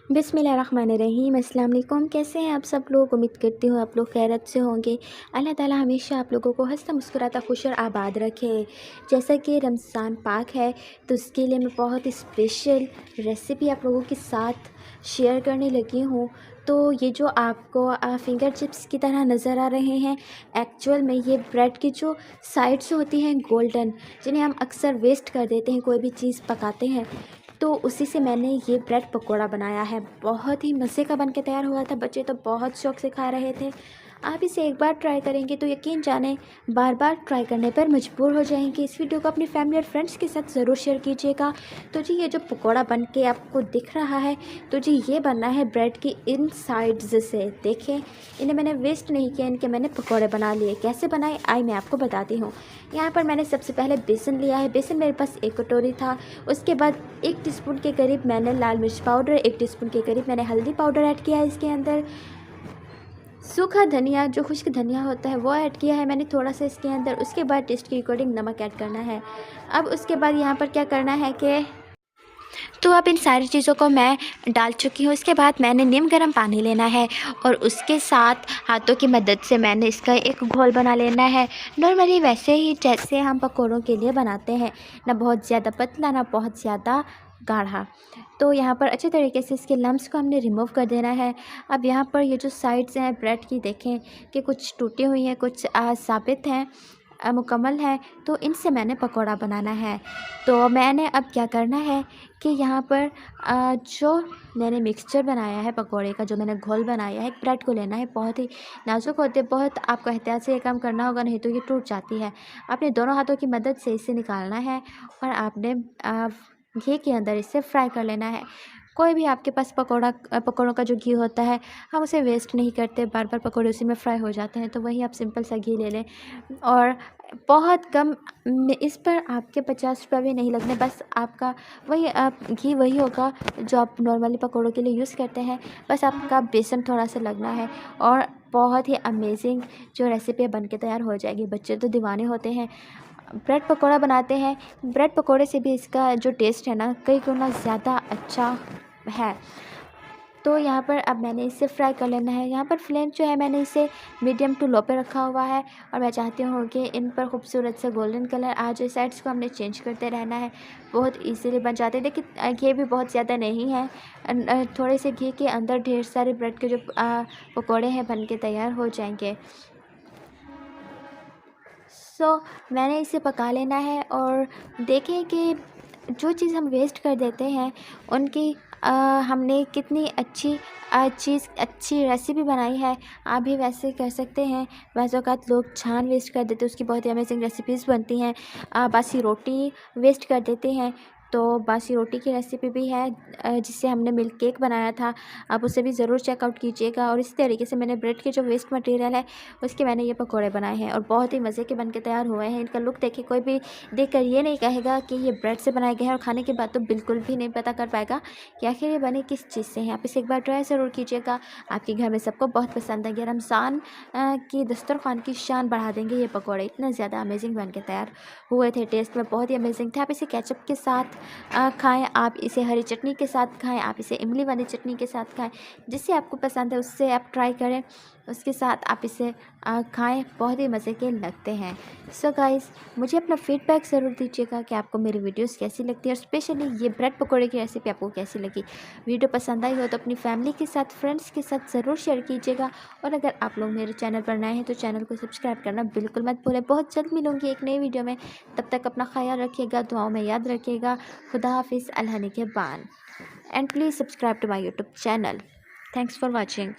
बिस्मिल्लाहिर्रहमानिर्रहीम। अस्सलाम वालेकुम। कैसे हैं आप सब लोग? उम्मीद करती हूँ आप लोग खैरियत से होंगे। अल्लाह ताला हमेशा आप लोगों को हंसता मुस्कुराता खुश और आबाद रखे। जैसा कि रमज़ान पाक है तो उसके लिए मैं बहुत स्पेशल रेसिपी आप लोगों के साथ शेयर करने लगी हूँ। तो ये जो आपको फिंगर चिप्स की तरह नज़र आ रहे हैं, एक्चुअल में ये ब्रेड की जो साइड्स होती हैं गोल्डन, जिन्हें हम अक्सर वेस्ट कर देते हैं कोई भी चीज़ पकाते हैं, तो उसी से मैंने ये ब्रेड पकोड़ा बनाया है। बहुत ही मज़े का बन के तैयार हुआ था। बच्चे तो बहुत शौक़ से खा रहे थे। आप इसे एक बार ट्राई करेंगे तो यकीन जाने बार बार ट्राई करने पर मजबूर हो जाएंगे। इस वीडियो को अपनी फैमिली और फ्रेंड्स के साथ ज़रूर शेयर कीजिएगा। तो जी ये जो पकोड़ा बन के आपको दिख रहा है, तो जी ये बनना है ब्रेड की इन साइड्स से। देखें, इन्हें मैंने वेस्ट नहीं किया, इनके मैंने पकोड़े बना लिए। कैसे बनाए आइए मैं आपको बताती हूँ। यहाँ पर मैंने सबसे पहले बेसन लिया है। बेसन मेरे पास 1 कटोरी था। उसके बाद 1 टीस्पून के करीब मैंने लाल मिर्च पाउडर, 1 टीस्पून के करीब मैंने हल्दी पाउडर ऐड किया है। इसके अंदर सूखा धनिया, जो खुश्क धनिया होता है, वो ऐड किया है मैंने थोड़ा सा इसके अंदर। उसके बाद टेस्ट के अकॉर्डिंग नमक ऐड करना है। अब उसके बाद यहाँ पर क्या करना है कि तो अब इन सारी चीज़ों को मैं डाल चुकी हूँ। इसके बाद मैंने नीम गर्म पानी लेना है और उसके साथ हाथों की मदद से मैंने इसका एक घोल बना लेना है। नॉर्मली वैसे ही जैसे हम पकौड़ों के लिए बनाते हैं, ना बहुत ज़्यादा पतला ना बहुत ज़्यादा गाढ़ा। तो यहाँ पर अच्छे तरीके से इसके लम्स को हमने रिमूव कर देना है। अब यहाँ पर ये जो साइड्स हैं ब्रेड की, देखें कि कुछ टूटी हुई हैं, कुछ साबित हैं, मुकम्मल है। तो इनसे मैंने पकोड़ा बनाना है। तो मैंने अब क्या करना है कि यहाँ पर जो मैंने मिक्सचर बनाया है पकोड़े का, जो मैंने घोल बनाया है, ब्रेड को लेना है। बहुत ही नाजुक होते हैं, बहुत आपको एहतियात से ये काम करना होगा, नहीं तो ये टूट जाती है। आपने दोनों हाथों की मदद से इसे निकालना है और आपने घी के अंदर इसे फ्राई कर लेना है। कोई भी आपके पास पकौड़ों का जो घी होता है, हम उसे वेस्ट नहीं करते, बार बार पकौड़े उसी में फ्राई हो जाते हैं। तो वही आप सिंपल सा घी ले लें और बहुत कम इस पर आपके 50 रुपये भी नहीं लगने। बस आपका वही घी वही होगा जो आप नॉर्मली पकौड़ों के लिए यूज़ करते हैं। बस आपका बेसन थोड़ा सा लगना है और बहुत ही अमेजिंग जो रेसिपी बन के तैयार हो जाएगी। बच्चे तो दीवाने होते हैं। ब्रेड पकोड़ा बनाते हैं, ब्रेड पकोड़े से भी इसका जो टेस्ट है ना, कई गुना ज़्यादा अच्छा है। तो यहाँ पर अब मैंने इसे फ्राई कर लेना है। यहाँ पर फ्लेम जो है मैंने इसे मीडियम टू लो पे रखा हुआ है और मैं चाहती हूँ कि इन पर खूबसूरत से गोल्डन कलर आ जाए। साइड्स को हमने चेंज करते रहना है, बहुत इजीली बन जाते हैं। देखिए घी भी बहुत ज़्यादा नहीं है, थोड़े से घी के अंदर ढेर सारे ब्रेड के जो पकौड़े हैं बन के तैयार हो जाएंगे। मैंने इसे पका लेना है और देखें कि जो चीज़ हम वेस्ट कर देते हैं उनकी हमने कितनी अच्छी अच्छी रेसिपी बनाई है। आप भी वैसे कर सकते हैं। वैसे औक़ात लोग छान वेस्ट कर देते हैं, उसकी बहुत ही अमेजिंग रेसिपीज़ बनती हैं। बासी रोटी वेस्ट कर देते हैं, तो बासी रोटी की रेसिपी भी है जिससे हमने मिल्क केक बनाया था। आप उसे भी ज़रूर चेकआउट कीजिएगा। और इसी तरीके से मैंने ब्रेड के जो वेस्ट मटेरियल है उसके मैंने ये पकौड़े बनाए हैं और बहुत ही मज़े के बन के तैयार हुए हैं। इनका लुक देखिए, कोई भी देखकर ये नहीं कहेगा कि ये ब्रेड से बनाए गए हैं, और खाने के बाद तो बिल्कुल भी नहीं पता कर पाएगा कि आखिर ये बने किस चीज़ से हैं। आप इसे एक बार ट्राई ज़रूर कीजिएगा, आपके घर में सबको बहुत पसंद आएंगे। रमज़ान की दस्तरखान की शान बढ़ा देंगे ये पकौड़े। इतने ज़्यादा अमेजिंग बन के तैयार हुए थे, टेस्ट में बहुत ही अमेजिंग थे। आप इसे केचप के साथ खाएँ, आप इसे हरी चटनी के साथ खाएँ, आप इसे इमली वाली चटनी के साथ खाएँ, जिससे आपको पसंद है उससे आप ट्राई करें, उसके साथ आप इसे खाएँ। बहुत ही मज़े के लगते हैं। सो गाइज़, मुझे अपना फीडबैक ज़रूर दीजिएगा कि आपको मेरी वीडियोस कैसी लगती है और स्पेशली ये ब्रेड पकौड़े की रेसिपी आपको कैसी लगी। वीडियो पसंद आई हो तो अपनी फैमिली के साथ, फ्रेंड्स के साथ ज़रूर शेयर कीजिएगा। और अगर आप लोग मेरे चैनल पर नए हैं तो चैनल को सब्सक्राइब करना बिल्कुल मत भूलें। बहुत जल्द मिलूँगी एक नई वीडियो में, तब तक अपना ख्याल रखिएगा, दुआओं में याद रखिएगा। खुदा हाफिज़, अल्लाह निगहबान। And please subscribe to my YouTube channel. Thanks for watching.